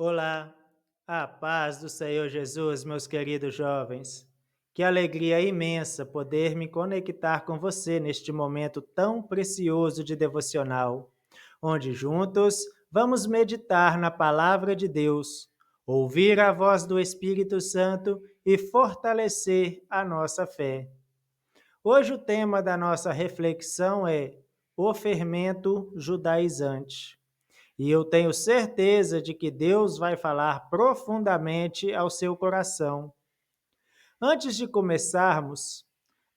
Olá, a paz do Senhor Jesus, meus queridos jovens. Que alegria imensa poder me conectar com você neste momento tão precioso de devocional, onde juntos vamos meditar na palavra de Deus, ouvir a voz do Espírito Santo e fortalecer a nossa fé. Hoje o tema da nossa reflexão é o fermento judaizante. E eu tenho certeza de que Deus vai falar profundamente ao seu coração. Antes de começarmos,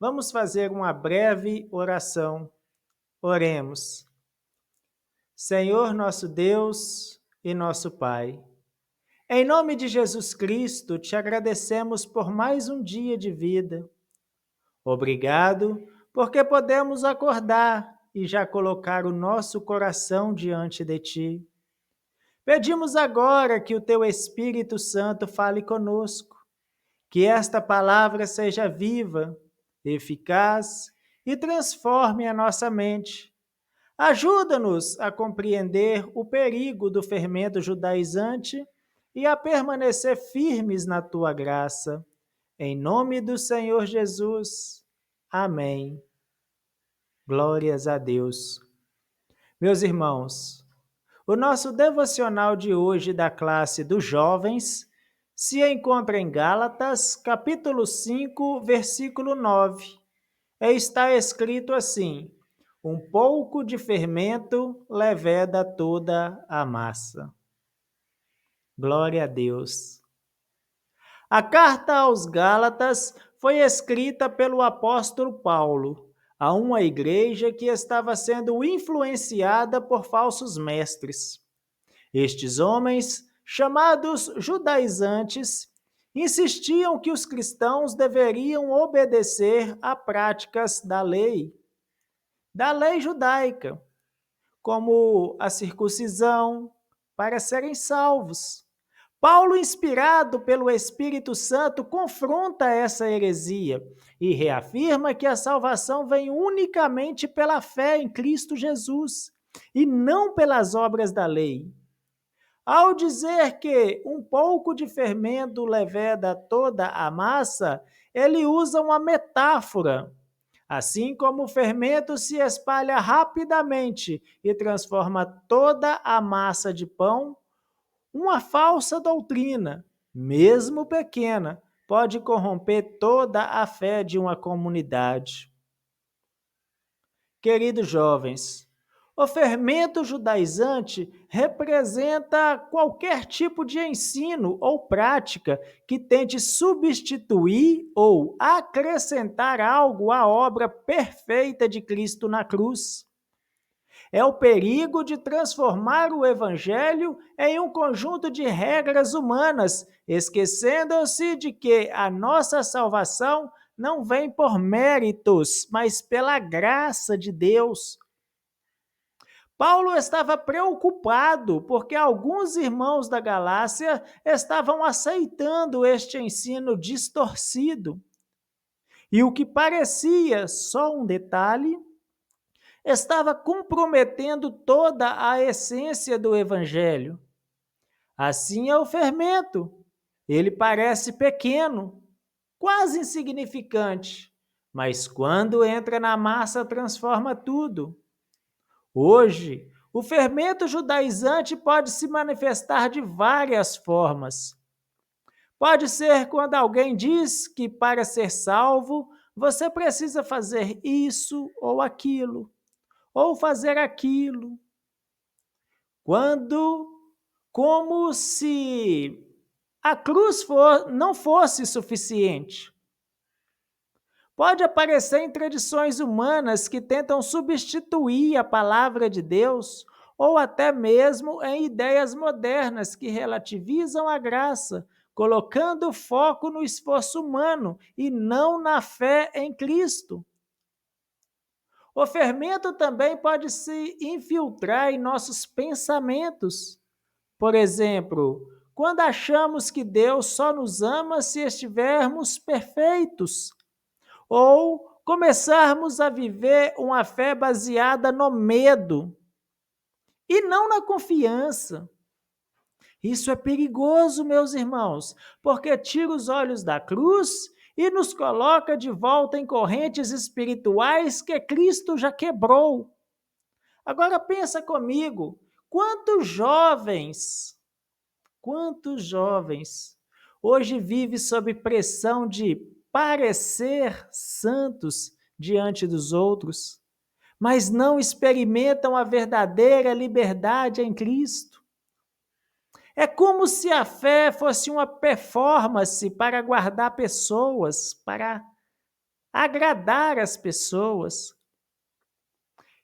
vamos fazer uma breve oração. Oremos. Senhor nosso Deus e nosso Pai, em nome de Jesus Cristo, te agradecemos por mais um dia de vida. Obrigado, porque podemos acordar e já colocar o nosso coração diante de ti. Pedimos agora que o teu Espírito Santo fale conosco, que esta palavra seja viva, eficaz e transforme a nossa mente. Ajuda-nos a compreender o perigo do fermento judaizante e a permanecer firmes na tua graça. Em nome do Senhor Jesus. Amém. Glórias a Deus. Meus irmãos, o nosso devocional de hoje da classe dos jovens se encontra em Gálatas, capítulo 5, versículo 9. E está escrito assim: um pouco de fermento leveda toda a massa. Glória a Deus. A carta aos Gálatas foi escrita pelo apóstolo Paulo a uma igreja que estava sendo influenciada por falsos mestres. Estes homens, chamados judaizantes, insistiam que os cristãos deveriam obedecer a práticas da lei judaica, como a circuncisão, para serem salvos. Paulo, inspirado pelo Espírito Santo, confronta essa heresia e reafirma que a salvação vem unicamente pela fé em Cristo Jesus e não pelas obras da lei. Ao dizer que um pouco de fermento leveda toda a massa, ele usa uma metáfora. Assim como o fermento se espalha rapidamente e transforma toda a massa de pão, uma falsa doutrina, mesmo pequena, pode corromper toda a fé de uma comunidade. Queridos jovens, o fermento judaizante representa qualquer tipo de ensino ou prática que tente substituir ou acrescentar algo à obra perfeita de Cristo na cruz. É o perigo de transformar o Evangelho em um conjunto de regras humanas, esquecendo-se de que a nossa salvação não vem por méritos, mas pela graça de Deus. Paulo estava preocupado porque alguns irmãos da Galácia estavam aceitando este ensino distorcido. E o que parecia só um detalhe estava comprometendo toda a essência do Evangelho. Assim é o fermento. Ele parece pequeno, quase insignificante, mas quando entra na massa transforma tudo. Hoje, o fermento judaizante pode se manifestar de várias formas. Pode ser quando alguém diz que para ser salvo você precisa fazer isso ou aquilo, ou fazer aquilo. Como se a cruz não fosse suficiente. Pode aparecer em tradições humanas que tentam substituir a palavra de Deus, ou até mesmo em ideias modernas que relativizam a graça, colocando foco no esforço humano e não na fé em Cristo. O fermento também pode se infiltrar em nossos pensamentos. Por exemplo, quando achamos que Deus só nos ama se estivermos perfeitos, ou começarmos a viver uma fé baseada no medo e não na confiança. Isso é perigoso, meus irmãos, porque tira os olhos da cruz e nos coloca de volta em correntes espirituais que Cristo já quebrou. Agora pensa comigo, quantos jovens hoje vivem sob pressão de parecer santos diante dos outros, mas não experimentam a verdadeira liberdade em Cristo. É como se a fé fosse uma performance para agradar pessoas, para agradar as pessoas,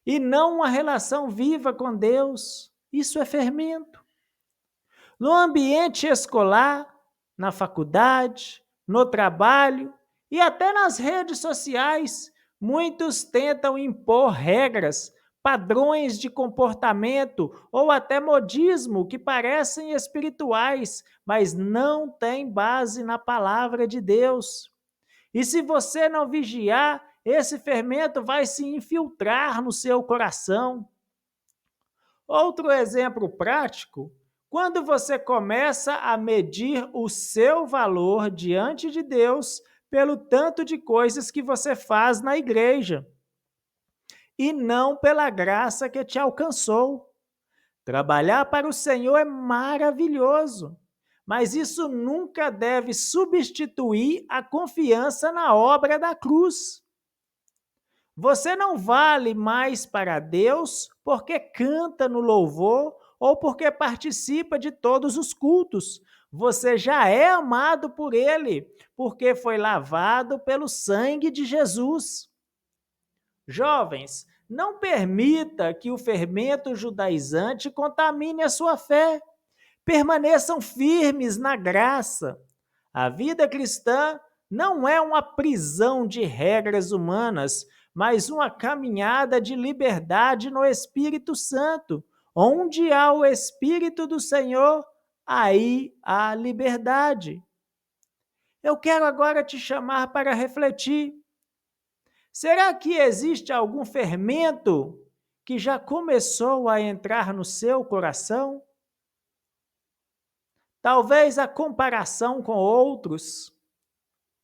e não uma relação viva com Deus. Isso é fermento. No ambiente escolar, na faculdade, no trabalho e até nas redes sociais, muitos tentam impor regras, padrões de comportamento ou até modismo que parecem espirituais, mas não têm base na palavra de Deus. E se você não vigiar, esse fermento vai se infiltrar no seu coração. Outro exemplo prático, quando você começa a medir o seu valor diante de Deus pelo tanto de coisas que você faz na igreja e não pela graça que te alcançou. Trabalhar para o Senhor é maravilhoso, mas isso nunca deve substituir a confiança na obra da cruz. Você não vale mais para Deus porque canta no louvor ou porque participa de todos os cultos. Você já é amado por Ele, porque foi lavado pelo sangue de Jesus. Jovens, não permita que o fermento judaizante contamine a sua fé. Permaneçam firmes na graça. A vida cristã não é uma prisão de regras humanas, mas uma caminhada de liberdade no Espírito Santo. Onde há o Espírito do Senhor, aí há liberdade. Eu quero agora te chamar para refletir. Será que existe algum fermento que já começou a entrar no seu coração? Talvez a comparação com outros,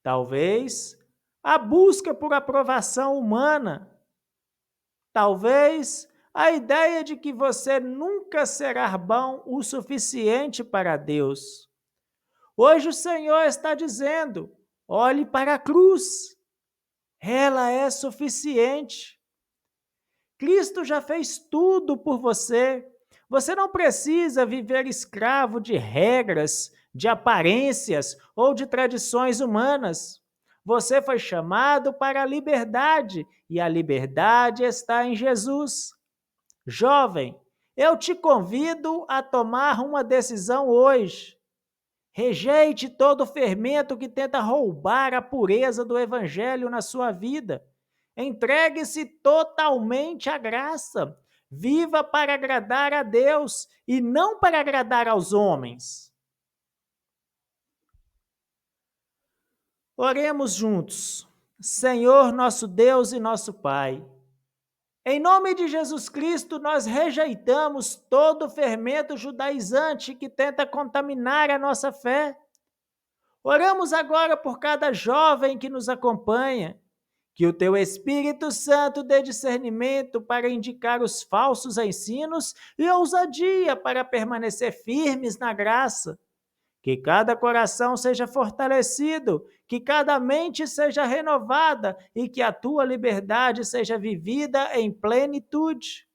talvez a busca por aprovação humana, talvez a ideia de que você nunca será bom o suficiente para Deus. Hoje o Senhor está dizendo: olhe para a cruz, ela é suficiente. Cristo já fez tudo por você. Você não precisa viver escravo de regras, de aparências ou de tradições humanas. Você foi chamado para a liberdade e a liberdade está em Jesus. Jovem, eu te convido a tomar uma decisão hoje. Rejeite todo o fermento que tenta roubar a pureza do Evangelho na sua vida. Entregue-se totalmente à graça. Viva para agradar a Deus e não para agradar aos homens. Oremos juntos. Senhor, nosso Deus e nosso Pai, em nome de Jesus Cristo, nós rejeitamos todo o fermento judaizante que tenta contaminar a nossa fé. Oramos agora por cada jovem que nos acompanha, que o teu Espírito Santo dê discernimento para indicar os falsos ensinos e ousadia para permanecer firmes na graça. Que cada coração seja fortalecido, que cada mente seja renovada e que a tua liberdade seja vivida em plenitude.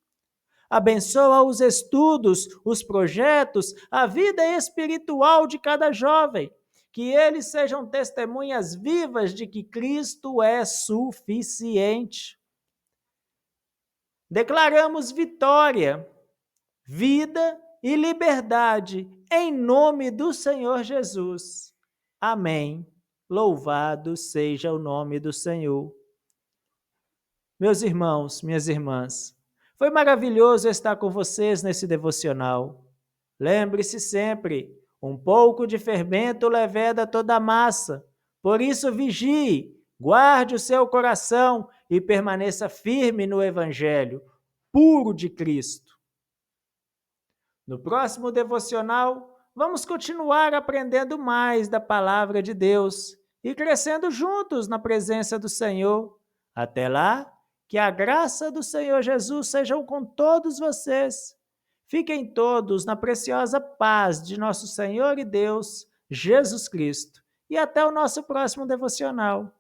Abençoa os estudos, os projetos, a vida espiritual de cada jovem. Que eles sejam testemunhas vivas de que Cristo é suficiente. Declaramos vitória, vida e liberdade em nome do Senhor Jesus. Amém. Louvado seja o nome do Senhor. Meus irmãos, minhas irmãs, foi maravilhoso estar com vocês nesse devocional. Lembre-se sempre, um pouco de fermento leveda toda a massa. Por isso vigie, guarde o seu coração e permaneça firme no Evangelho, puro de Cristo. No próximo devocional, vamos continuar aprendendo mais da palavra de Deus e crescendo juntos na presença do Senhor. Até lá, que a graça do Senhor Jesus seja com todos vocês. Fiquem todos na preciosa paz de nosso Senhor e Deus, Jesus Cristo. E até o nosso próximo devocional.